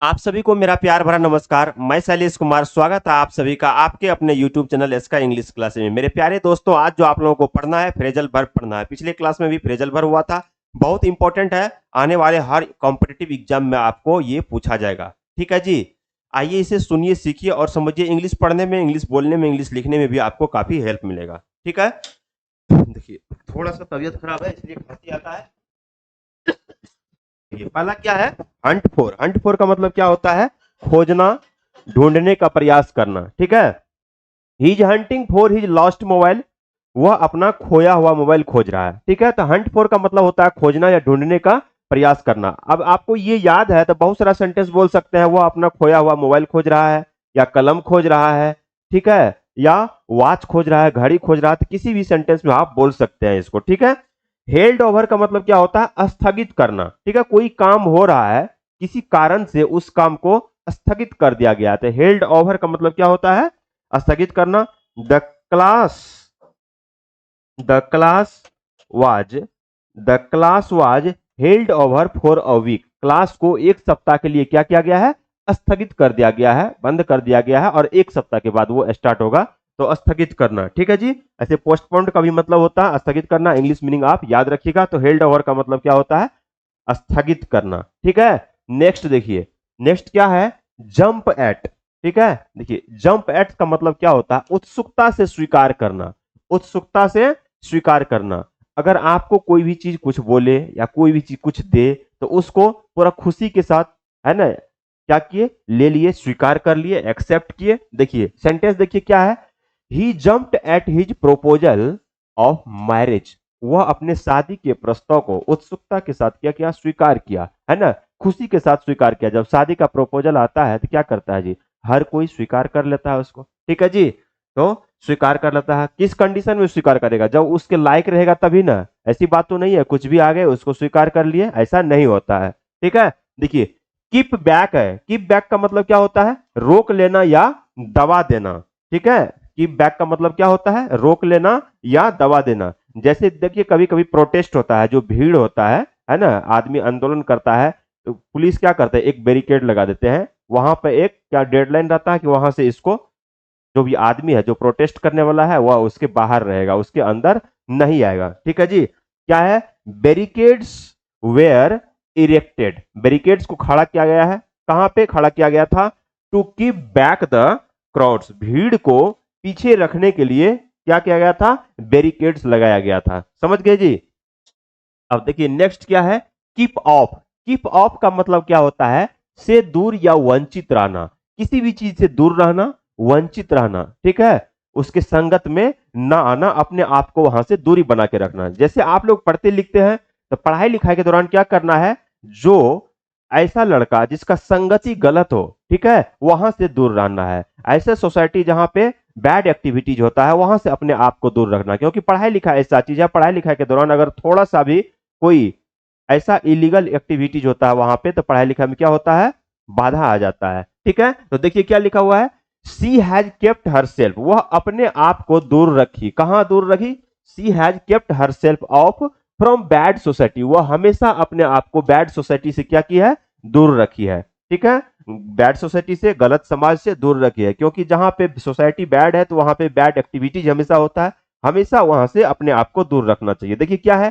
आप सभी को मेरा प्यार भरा नमस्कार। मैं शैलेश कुमार, स्वागत है आप सभी का आपके अपने YouTube चैनल इसका इंग्लिश क्लास में। मेरे प्यारे दोस्तों, आज जो आप लोगों को पढ़ना है फ्रेजल वर्ब पढ़ना है। पिछले क्लास में भी फ्रेजल वर्ब हुआ था, बहुत इंपॉर्टेंट है। आने वाले हर कॉम्पिटिटिव एग्जाम में आपको ये पूछा जाएगा। ठीक है जी, आइए इसे सुनिए, सीखिए और समझिए। इंग्लिश पढ़ने में, इंग्लिश बोलने में, इंग्लिश लिखने में भी आपको काफी हेल्प मिलेगा। ठीक है, देखिए थोड़ा सा तबीयत खराब है इसलिए खांसी आता है। ये पहला क्या है? Hunt for. हंट फॉर का मतलब क्या होता है? खोजना, ढूंढने का प्रयास करना। ठीक है, he is hunting for his lost mobile. वह अपना खोया हुआ मोबाइल खोज रहा है। ठीक है, तो हंट फॉर का मतलब होता है खोजना या ढूंढने का प्रयास करना। अब आपको ये याद है तो बहुत सारा सेंटेंस बोल सकते हैं। वह अपना खोया हुआ मोबाइल खोज रहा है, या कलम खोज रहा है, ठीक है, या वॉच खोज रहा है, घड़ी खोज रहा है। तो किसी भी सेंटेंस में आप बोल सकते हैं इसको। ठीक है, हेल्ड ओवर का मतलब क्या होता है? स्थगित करना। ठीक है, कोई काम हो रहा है, किसी कारण से उस काम को स्थगित कर दिया गया। तो हेल्ड ओवर का मतलब क्या होता है? स्थगित करना। The class the class was the class was held over for a week. Class को एक सप्ताह के लिए क्या किया गया है? स्थगित कर दिया गया है, बंद कर दिया गया है, और एक सप्ताह के बाद वो स्टार्ट होगा। तो स्थगित करना। ठीक है जी, ऐसे पोस्टपोन्ड का भी मतलब होता है स्थगित करना। इंग्लिश मीनिंग आप याद रखिएगा। तो हेल्ड ओवर का मतलब क्या होता है? स्थगित करना। ठीक है, नेक्स्ट देखिए, नेक्स्ट क्या है? Jump eight. ठीक है, देखिए जंप एट का मतलब क्या होता है? उत्सुकता से स्वीकार करना। उत्सुकता से स्वीकार करना। अगर आपको कोई भी चीज कुछ बोले या कोई भी चीज कुछ दे, तो उसको पूरा खुशी के साथ, है ना, क्या किए? ले लिए, स्वीकार कर लिए, एक्सेप्ट किए। देखिए सेंटेंस देखिए क्या है? He jumped at his proposal of marriage. वह अपने शादी के प्रस्ताव को उत्सुकता के साथ क्या किया? स्वीकार किया, है ना, खुशी के साथ स्वीकार किया। जब शादी का प्रपोजल आता है तो क्या करता है जी? हर कोई स्वीकार कर लेता है उसको। ठीक है जी, तो स्वीकार कर लेता है। किस कंडीशन में स्वीकार करेगा? जब उसके लायक रहेगा तभी ना। ऐसी बात तो नहीं है कुछ भी आ गए उसको स्वीकार कर लिए, ऐसा नहीं होता है। ठीक है, देखिए कीप बैक है। कीप बैक का मतलब क्या होता है? रोक लेना या दबा देना। ठीक है, कीप बैक का मतलब क्या होता है? रोक लेना या दबा देना। जैसे देखिए कभी कभी प्रोटेस्ट होता है, जो भीड़ होता है ना, आदमी आंदोलन करता है, तो पुलिस क्या करते हैं? एक बैरिकेड लगा देते हैं। वहां पे एक क्या डेडलाइन रहता है कि वहां से इसको, जो भी आदमी है जो प्रोटेस्ट करने वाला है, वह उसके बाहर रहेगा, उसके अंदर नहीं आएगा। ठीक है जी, क्या है? Barricades where erected. बैरिकेड्स को खड़ा किया गया है। कहां पे खड़ा किया गया था? To keep back the crowds. भीड़ को पीछे रखने के लिए क्या किया गया था? बैरिकेड्स लगाया गया था। समझ गए जी? अब देखिए नेक्स्ट क्या है? Keep of. कीप ऑफ का मतलब क्या होता है? से दूर या वंचित रहना। किसी भी चीज से दूर रहना, वंचित रहना। ठीक है, उसके संगत में ना आना, अपने आप को वहां से दूरी बना के रखना। जैसे आप लोग पढ़ते लिखते हैं, तो पढ़ाई लिखाई के दौरान क्या करना है? जो ऐसा लड़का जिसका संगति गलत हो, ठीक है, वहां से दूर रहना है। ऐसे सोसाइटी जहां पे बैड एक्टिविटीज होता है, वहां से अपने आप को दूर रखना। क्योंकि पढ़ाई लिखाई ऐसा चीज है, पढ़ाई लिखाई के दौरान अगर थोड़ा सा भी कोई ऐसा इलीगल एक्टिविटीज होता है वहां पे, तो पढ़ाई लिखाई में क्या होता है? बाधा आ जाता है। ठीक है, तो देखिए क्या लिखा हुआ है? She has kept herself. वह अपने आप को दूर रखी। कहां दूर रखी? She has kept herself off from bad society. वह हमेशा अपने आप को बैड सोसाइटी से क्या की है? दूर रखी है। ठीक है, बैड सोसाइटी से, गलत समाज से दूर रखी है। क्योंकि जहां पे सोसाइटी बैड है तो वहां पे बैड एक्टिविटीज हमेशा होता है। हमेशा वहां से अपने आप को दूर रखना चाहिए। देखिए क्या है?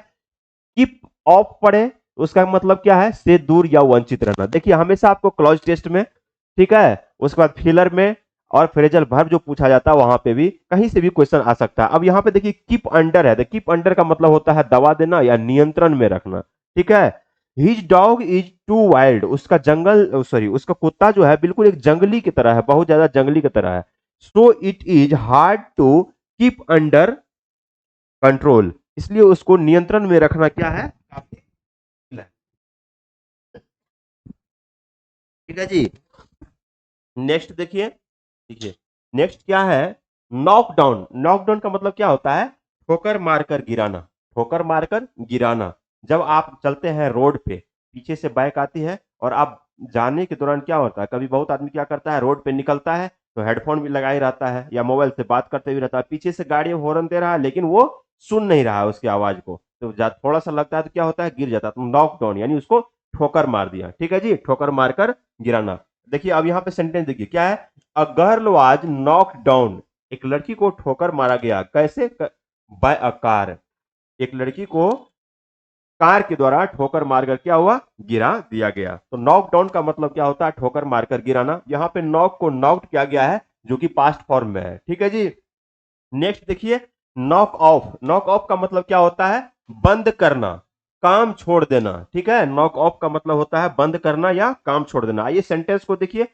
कीप ऑफ पढ़े, उसका मतलब क्या है? से दूर या वंचित रहना। देखिए हमेशा आपको क्लॉज टेस्ट में, ठीक है, उसके बाद फिलर में और फ्रेजल वर्ब जो पूछा जाता है वहां पे भी कहीं से भी क्वेश्चन आ सकता है। अब यहाँ पे देखिए कीप अंडर है। कीप अंडर का मतलब होता है दबा देना या नियंत्रण में रखना। ठीक है, his dog is too wild. उसका जंगल, सॉरी, उसका कुत्ता जो है बिल्कुल एक जंगली की तरह है, बहुत ज्यादा जंगली की तरह है। So it is hard to keep under control. इसलिए उसको नियंत्रण में रखना क्या है? काफी मुश्किल है। ठीक है जी, नेक्स्ट देखिए। देखिए नेक्स्ट क्या है? नॉकडाउन। नॉकडाउन का मतलब क्या होता है? ठोकर मारकर गिराना। ठोकर मारकर गिराना। जब आप चलते हैं रोड पे, पीछे से बाइक आती है और आप जाने के दौरान क्या होता है? कभी बहुत आदमी क्या करता है? रोड पे निकलता है तो हेडफोन भी लगाए रहता है या मोबाइल से बात करते हुए रहता है। पीछे से गाड़ी हॉर्न दे रहा है लेकिन वो सुन नहीं रहा है उसकी आवाज को, तो थोड़ा सा लगता है तो क्या होता है? गिर जाता है। तो नॉकडाउन यानी उसको ठोकर मार दिया, ठीक है जी, ठोकर मारकर गिराना। देखिए अब यहाँ पे सेंटेंस देखिए क्या है, a girl was knock down, एक लड़की को ठोकर मारा गया, कैसे, बाय अ कार, एक लड़की को कार के द्वारा ठोकर मारकर क्या हुआ, गिरा दिया गया। तो नॉक डाउन का मतलब क्या होता है, ठोकर मारकर गिराना। यहाँ पे नॉक को नॉक्ड किया गया है जो कि पास्ट फॉर्म में है, ठीक है जी। नेक्स्ट देखिए, नॉक ऑफ, नॉक ऑफ का मतलब क्या होता है, बंद करना, काम छोड़ देना, ठीक है। नॉक ऑफ का मतलब होता है बंद करना या काम छोड़ देना। आइए सेंटेंस को देखिए,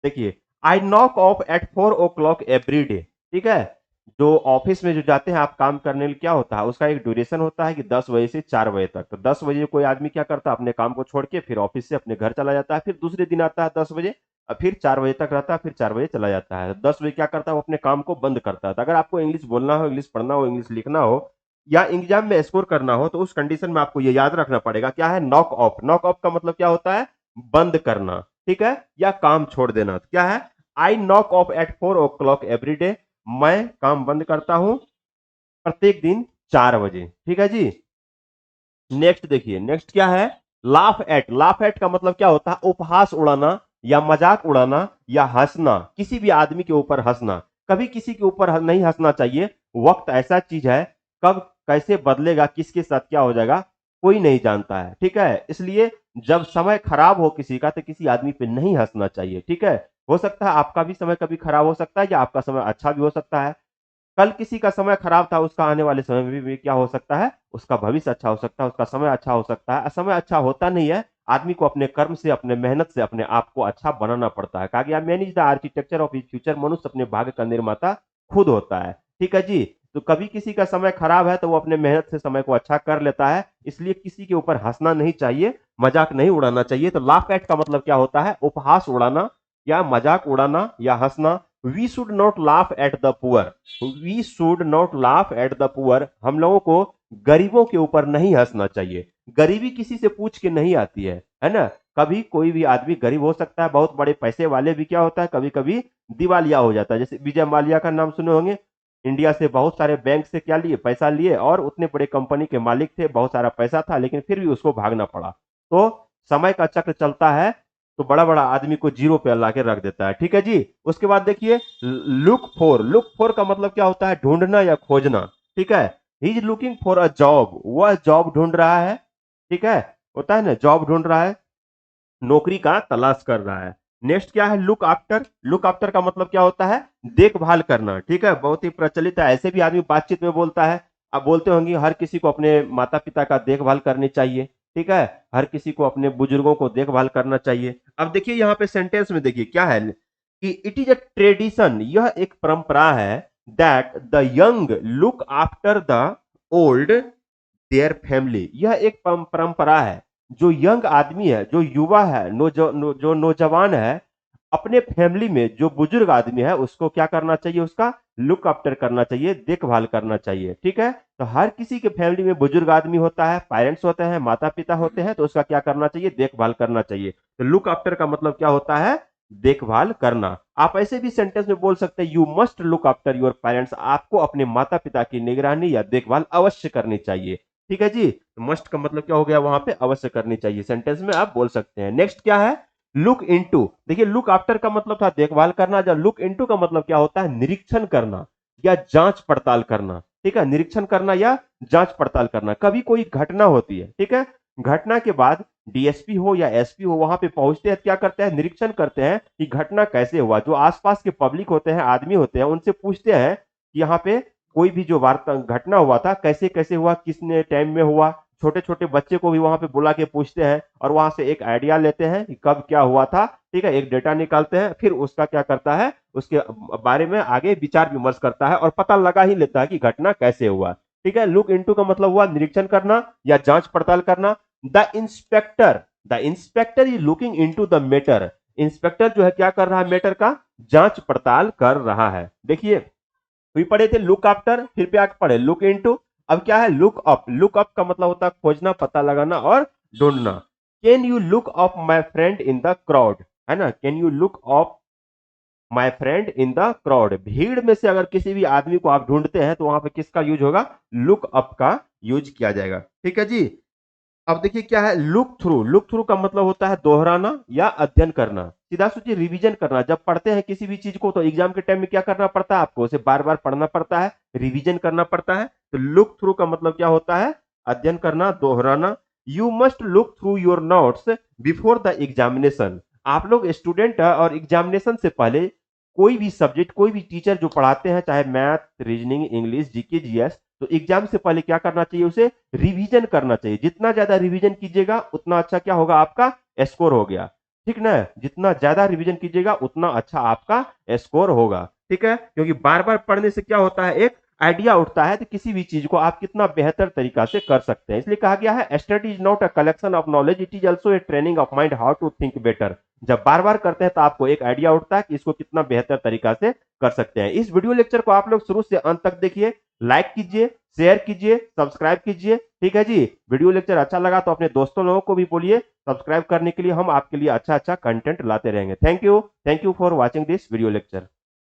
देखिए I knock off at 4 o'clock every day, ठीक है। जो ऑफिस में जो जाते हैं आप काम करने के लिए, क्या होता है उसका एक ड्यूरेशन होता है कि 10 बजे से 4 बजे तक। तो 10 बजे कोई आदमी क्या करता है, अपने काम को छोड़ के फिर ऑफिस से अपने घर चला जाता है, फिर दूसरे दिन आता है 10 बजे, और फिर 4 बजे तक रहता है, फिर 4 बजे चला जाता है। 10 बजे क्या करता है, वो अपने काम को बंद करता है। तो अगर आपको इंग्लिश बोलना हो, इंग्लिश पढ़ना हो, इंग्लिश लिखना हो या एग्जाम में स्कोर करना हो, तो उस कंडीशन में आपको ये याद रखना पड़ेगा, क्या है, नॉक ऑफ। नॉक ऑफ का मतलब क्या होता है, बंद करना, ठीक है, या काम छोड़ देना। तो क्या है, I knock off at 4 o'clock every day, मैं काम बंद करता हूं प्रत्येक दिन 4 बजे, ठीक है जी। नेक्स्ट देखिए, नेक्स्ट क्या है, लाफ एट। लाफ एट का मतलब क्या होता है, उपहास उड़ाना या मजाक उड़ाना या हंसना, किसी भी आदमी के ऊपर हंसना। कभी किसी के ऊपर नहीं हंसना चाहिए, वक्त ऐसा चीज है, कब कैसे बदलेगा, किसके साथ क्या हो जाएगा कोई नहीं जानता है, ठीक है। इसलिए जब समय खराब हो किसी का तो किसी आदमी पे नहीं हंसना चाहिए, ठीक है। हो सकता है आपका भी समय कभी खराब हो सकता है या आपका समय अच्छा भी हो सकता है। कल किसी का समय खराब था, उसका आने वाले समय में भी क्या हो सकता है, उसका भविष्य अच्छा हो सकता है, उसका समय अच्छा हो सकता है। समय अच्छा होता नहीं है, आदमी को अपने कर्म से, अपने मेहनत से अपने आप को अच्छा बनाना पड़ता है। कहा गया manage the architecture of his future, मनुष्य अपने भाग्य का निर्माता खुद होता है, ठीक है जी। तो कभी किसी का समय खराब है तो वो अपने मेहनत से समय को अच्छा कर लेता है, इसलिए किसी के ऊपर हंसना नहीं चाहिए, मजाक नहीं उड़ाना चाहिए। तो लाफ एट का मतलब क्या होता है, उपहास उड़ाना या मजाक उड़ाना या हंसना। We should not laugh at the poor, we should not laugh at the poor, हम लोगों को गरीबों के ऊपर नहीं हंसना चाहिए। गरीबी किसी से पूछ के नहीं आती है ना। कभी कोई भी आदमी गरीब हो सकता है, बहुत बड़े पैसे वाले भी क्या होता है कभी कभी दिवालिया हो जाता है। जैसे विजय माल्या का नाम सुने होंगे, इंडिया से बहुत सारे बैंक से क्या लिए, पैसा लिए, और उतने बड़े कंपनी के मालिक थे, बहुत सारा पैसा था, लेकिन फिर भी उसको भागना पड़ा। तो समय का चक्र चलता है, तो बड़ा बड़ा आदमी को जीरो पे ला के रख देता है, ठीक है जी। उसके बाद देखिए, लुक फॉर। लुक फॉर का मतलब क्या होता है, ढूंढना या खोजना, ठीक है। He is looking for a job, वह जॉब ढूंढ रहा है, ठीक है, होता है ना, जॉब ढूंढ रहा है, नौकरी का तलाश कर रहा है। नेक्स्ट क्या है, लुक आफ्टर। लुक आफ्टर का मतलब क्या होता है, देखभाल करना, ठीक है, बहुत ही प्रचलित है, ऐसे भी आदमी बातचीत में बोलता है। आप बोलते होंगे हर किसी को अपने माता पिता का देखभाल करनी चाहिए, ठीक है, हर किसी को अपने बुजुर्गों को देखभाल करना चाहिए। अब देखिए यहाँ पे सेंटेंस में देखिए क्या है कि इट इज अ ट्रेडिशन, यह एक परंपरा है, that the young look after the old their family, यह एक परंपरा है, जो यंग आदमी है, जो युवा है, जो नौजवान है, अपने फैमिली में जो बुजुर्ग आदमी है उसको क्या करना चाहिए, उसका लुक आफ्टर करना चाहिए, देखभाल करना चाहिए, ठीक है। तो हर किसी के फैमिली में बुजुर्ग आदमी होता है, पेरेंट्स होते हैं, माता पिता होते हैं, तो उसका क्या करना चाहिए, देखभाल करना चाहिए। तो लुक आफ्टर का मतलब क्या होता है, देखभाल करना। आप ऐसे भी सेंटेंस में बोल सकते हैं, you must look after your parents, आपको अपने माता पिता की निगरानी या देखभाल अवश्य करनी चाहिए, ठीक है जी। मस्ट का मतलब क्या हो गया, वहां पे अवश्य करनी चाहिए, सेंटेंस में आप बोल सकते हैं। नेक्स्ट क्या है, लुक इनटू। देखिए लुक आफ्टर का मतलब था देखभाल करना, जब लुक इनटू का मतलब क्या होता है, निरीक्षण करना या जांच पड़ताल करना, ठीक है, निरीक्षण करना या जांच पड़ताल करना। कभी कोई घटना होती है, ठीक है, घटना के बाद डीएसपी हो या एसपी हो वहां पे पहुंचते हैं, क्या करते हैं, निरीक्षण करते हैं कि घटना कैसे हुआ। जो आसपास के पब्लिक होते हैं, आदमी होते हैं, उनसे पूछते हैं कि यहाँ पे कोई भी जो वार्ता घटना हुआ था कैसे कैसे हुआ, किसने टाइम में हुआ। छोटे छोटे बच्चे को भी वहां पे बुला के पूछते हैं और वहां से एक आइडिया लेते हैं कि कब क्या हुआ था, ठीक है, एक डेटा निकालते हैं, फिर उसका क्या करता है, उसके बारे में आगे विचार विमर्श करता है और पता लगा ही लेता है कि घटना कैसे हुआ, ठीक है। लुक इनटू का मतलब हुआ निरीक्षण करना या जांच पड़ताल करना। The inspector is looking into the matter, inspector जो है क्या कर रहा है, मैटर का जांच पड़ताल कर रहा है। देखिए अभी पढ़े थे लुक आफ्टर, फिर पे आके पढ़े लुक इनटू। अब क्या है, लुक अप। लुक अप का मतलब होता है खोजना, पता लगाना और ढूंढना। Can you look up my friend in the crowd, है ना, can you look up my friend in the crowd. भीड़ में से अगर किसी भी आदमी को आप ढूंढते हैं तो वहां पे किसका यूज होगा, लुक अप का यूज किया जाएगा, ठीक है जी। अब देखिए क्या है लुक थ्रू। लुक थ्रू का मतलब होता है दोहराना या अध्ययन करना। सीधा सोचिए रिवीजन करना। जब पढ़ते हैं किसी भी चीज को तो एग्जाम के टाइम में क्या करना पड़ता है आपको, उसे बार बार पढ़ना पड़ता है, रिवीजन करना पड़ता है। तो लुक थ्रू का मतलब क्या होता है, अध्ययन करना, दोहराना। You must look through your notes before the examination. आप लोग स्टूडेंट और एग्जामिनेशन से पहले कोई भी सब्जेक्ट, कोई भी टीचर जो पढ़ाते हैं, चाहे math, reasoning, English, GK, GS, तो एग्जाम से पहले क्या करना चाहिए, उसे रिवीजन करना चाहिए। जितना ज्यादा रिवीजन कीजिएगा उतना अच्छा क्या होगा, आपका स्कोर हो गया। ठीक ना, जितना ज्यादा रिवीजन कीजिएगा उतना अच्छा आपका स्कोर होगा। ठीक है, क्योंकि बार बार पढ़ने से क्या होता है, एक आइडिया उठता है कि किसी भी चीज को आप कितना बेहतर तरीका से कर सकते हैं। इसलिए कहा गया है study is not a collection of knowledge, it is also a training of mind how to think better. जब बार बार करते हैं तो आपको एक आइडिया उठता है कि इसको कितना बेहतर तरीका से कर सकते हैं। इस वीडियो लेक्चर को आप लोग शुरू से अंत तक देखिए, लाइक कीजिए, शेयर कीजिए, सब्सक्राइब कीजिए। ठीक है जी, वीडियो लेक्चर अच्छा लगा तो अपने दोस्तों लोगों को भी बोलिए सब्सक्राइब करने के लिए। हम आपके लिए अच्छा अच्छा कंटेंट लाते रहेंगे। Thank you for watching this video lecture.